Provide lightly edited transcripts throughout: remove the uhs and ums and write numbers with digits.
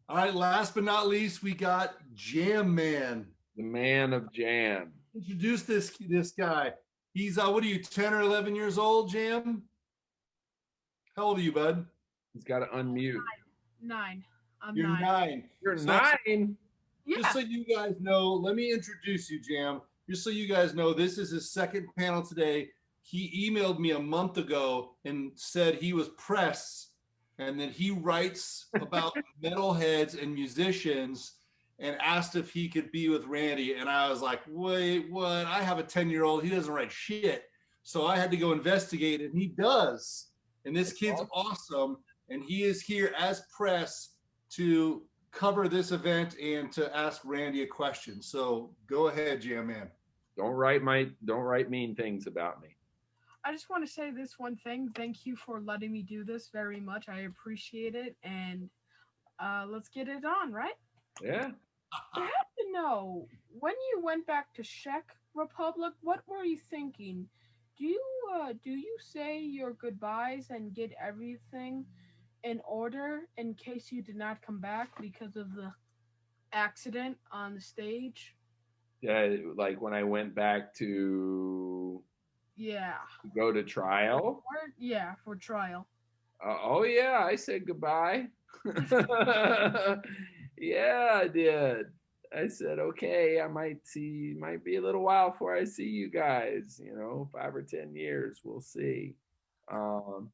All right, last but not least, we got Jam Man. The man of jam. Introduce this guy. He's what are you, 10 or 11 years old, Jam? How old are you, bud? He's got to unmute. Nine. I'm You're 9. 9. You're So 9. just Yeah. so you guys know, let me introduce you, Jam. Just so you guys know, this is his second panel today. He emailed me a month ago and said he was press and that he writes about metalheads and musicians and asked if he could be with Randy. And I was like, wait, what? I have a 10-year-old. He doesn't write shit. So I had to go investigate, and he does. And this kid's awesome. And he is here as press to cover this event and to ask Randy a question. So go ahead, Jam Man. Don't write mean things about me. I just want to say this one thing. Thank you for letting me do this very much. I appreciate it. And let's get it on, right? Yeah. I have to know, when you went back to Czech Republic, what were you thinking? Do you say your goodbyes and get everything in order in case you did not come back because of the accident on the stage? Yeah, like when I went back to Yeah. go to trial. Yeah, for trial. Oh yeah, I said goodbye. Yeah, I did. I said, okay, might be a little while before I see you guys, 5 or 10 years, we'll see. Um,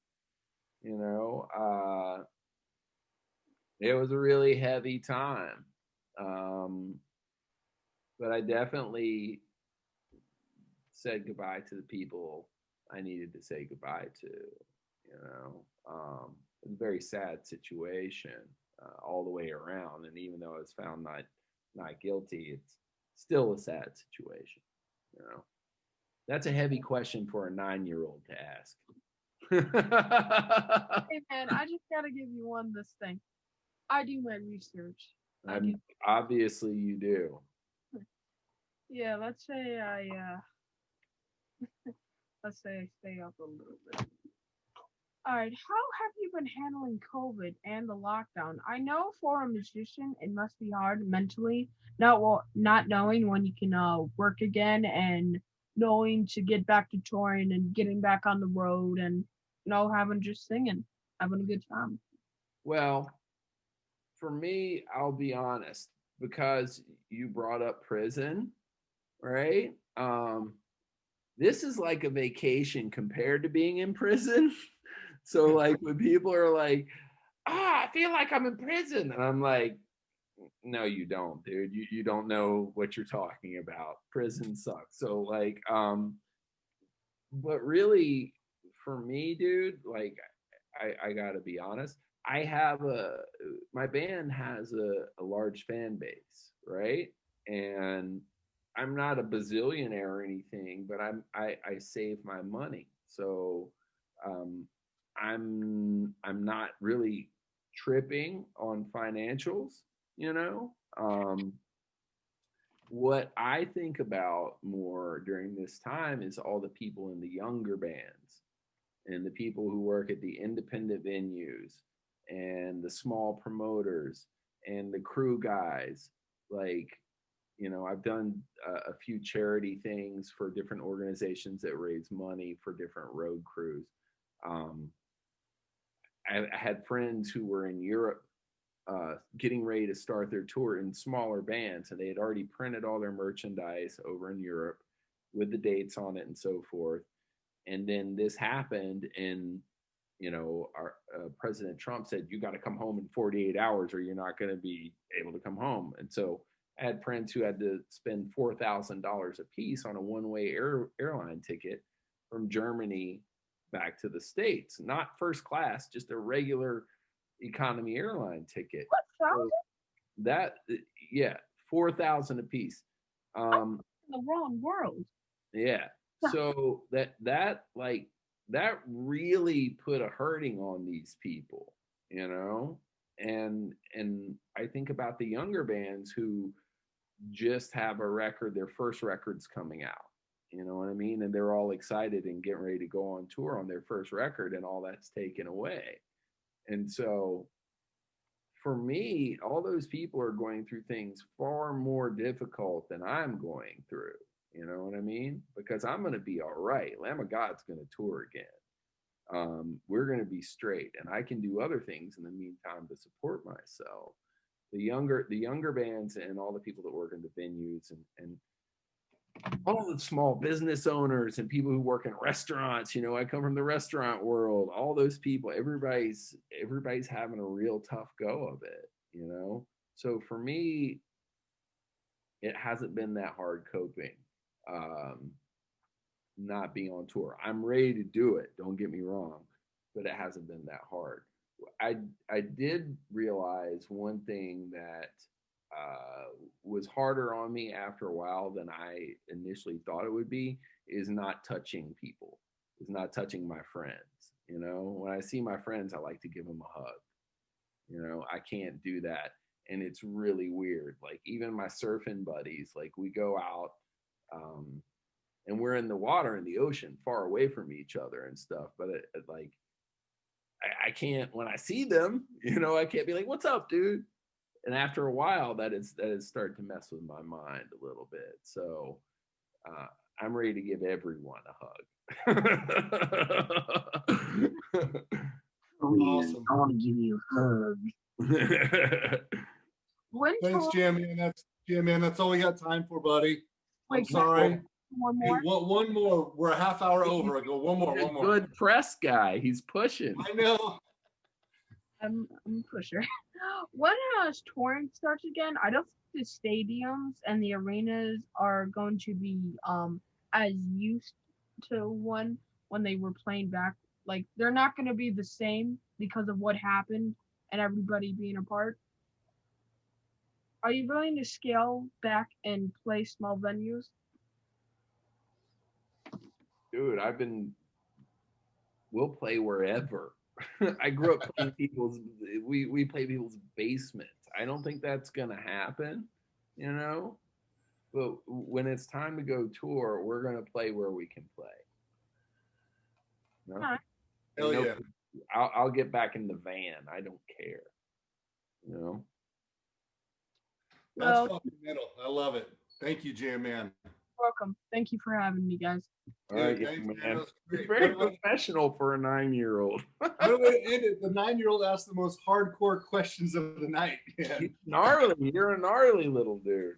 you know, uh, it was a really heavy time. Um, but I definitely said goodbye to the people I needed to say goodbye to, you know. It was a very sad situation all the way around. And even though I was found not guilty, it's still a sad situation, you know. That's a heavy question for a 9-year-old to ask. Hey man, I just gotta give you this thing. I do my research. I do. Obviously, you do. Yeah, let's say I stay up a little bit. All right, how have you been handling COVID and the lockdown? I know for a musician, it must be hard mentally, not knowing when you can work again and knowing to get back to touring and getting back on the road and having just singing, having a good time. Well, for me, I'll be honest, because you brought up prison, right? This is like a vacation compared to being in prison. So like when people are like, I feel like I'm in prison. And I'm like, no, you don't, dude. You don't know what you're talking about. Prison sucks. So like, but really for me, dude, like I gotta be honest. My band has a large fan base, right? And I'm not a bazillionaire or anything, but I save my money. So um, I'm not really tripping on financials, you know. What I think about more during this time is all the people in the younger bands and the people who work at the independent venues and the small promoters and the crew guys. Like, I've done a few charity things for different organizations that raise money for different road crews. um, I had friends who were in Europe getting ready to start their tour in smaller bands, and they had already printed all their merchandise over in Europe with the dates on it and so forth. And then this happened, and our President Trump said, "You got to come home in 48 hours, or you're not going to be able to come home." And so I had friends who had to spend $4,000 a piece on a one-way airline ticket from Germany back to the States, not first class, just a regular economy airline ticket. So that, yeah, 4,000 a piece. I'm in the wrong world. Yeah. So that really put a hurting on these people, you know? And I think about the younger bands who just have a record, their first record's coming out. You know what I mean? And they're all excited and getting ready to go on tour on their first record, and all that's taken away. And so for me, all those people are going through things far more difficult than I'm going through. You know what I mean? Because I'm going to be all right. Lamb of God's going to tour again. We're going to be straight, and I can do other things in the meantime to support myself. The younger bands and all the people that work in the venues and all the small business owners and people who work in restaurants, you know, I come from the restaurant world, all those people, everybody's having a real tough go of it, you know? So for me, it hasn't been that hard coping, not being on tour. I'm ready to do it, don't get me wrong, but it hasn't been that hard. I did realize one thing that was harder on me after a while than I initially thought it would be, is not touching people, is not touching my friends. You know, when I see my friends, I like to give them a hug. You know, I can't do that. And it's really weird. Like even my surfing buddies, like we go out and we're in the water in the ocean far away from each other and stuff. But like, I can't, when I see them, you know, I can't be like, what's up, dude? And after a while, that is starting to mess with my mind a little bit. So I'm ready to give everyone a hug. Awesome. I want to give you a hug. Thanks, Jam Man. That's all we got time for, buddy. I'm sorry. One more. Hey, one more. We're a half hour over. I go one more. Good press guy. He's pushing. I know. I'm a pusher. When touring starts again, I don't think the stadiums and the arenas are going to be as used to when they were playing back. Like they're not going to be the same because of what happened and everybody being apart. Are you willing to scale back and play small venues? Dude, we'll play wherever. I grew up playing we play people's basements. I don't think that's gonna happen, you know. But when it's time to go tour, we're gonna play where we can play. You know? Hell yeah. I'll get back in the van. I don't care. You know. That's fucking metal. I love it. Thank you, Jam Man. Welcome. Thank you for having me, guys. All right, man. You're very professional for a 9-year-old. What a way to end it. The 9-year-old asked the most hardcore questions of the night. Yeah. Gnarly. You're a gnarly little dude.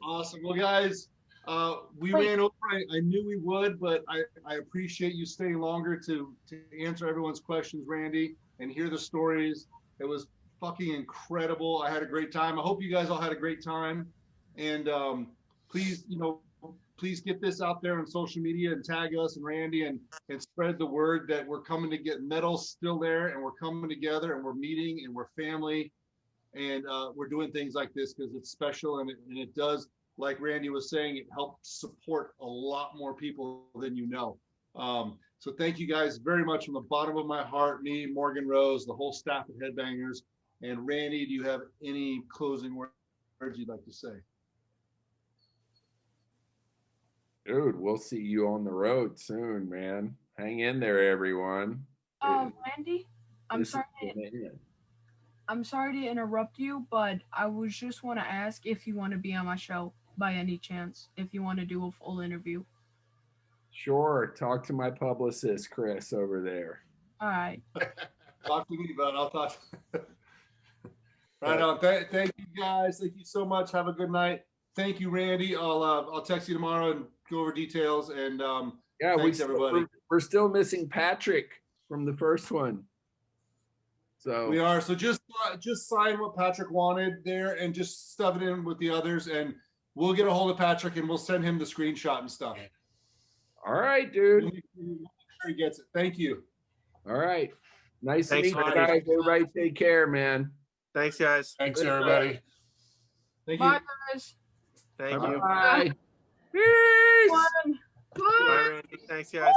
Awesome. Well, guys, we ran over. I knew we would, but I appreciate you staying longer to answer everyone's questions, Randy, and hear the stories. It was fucking incredible. I had a great time. I hope you guys all had a great time. And please, please get this out there on social media and tag us and Randy and spread the word that we're coming to get metal still there, and we're coming together and we're meeting and we're family, and we're doing things like this because it's special, and it does, like Randy was saying, it helps support a lot more people than you know. So thank you guys very much from the bottom of my heart, me, Morgan Rose, the whole staff at Headbangers. And Randy, do you have any closing words you'd like to say? Dude, we'll see you on the road soon, man. Hang in there, everyone. Randy, I'm sorry to interrupt you, but I was just want to ask if you want to be on my show by any chance, if you want to do a full interview. Sure. Talk to my publicist, Chris, over there. All right. Talk to me, bud. I'll talk. Right on. Thank you, guys. Thank you so much. Have a good night. Thank you, Randy. I'll text you tomorrow and go over details. And thanks, everybody. We're still missing Patrick from the first one. So we are. So just sign what Patrick wanted there and just stuff it in with the others, and we'll get a hold of Patrick and we'll send him the screenshot and stuff. All right, dude. Make sure he gets it. Thank you. All right. Nice to meet you guys. Everybody take care, man. Thanks, guys. Thanks, everybody. Thank you. Bye, guys. Thank you. Bye. Peace. Bye, Randy. Thanks, guys.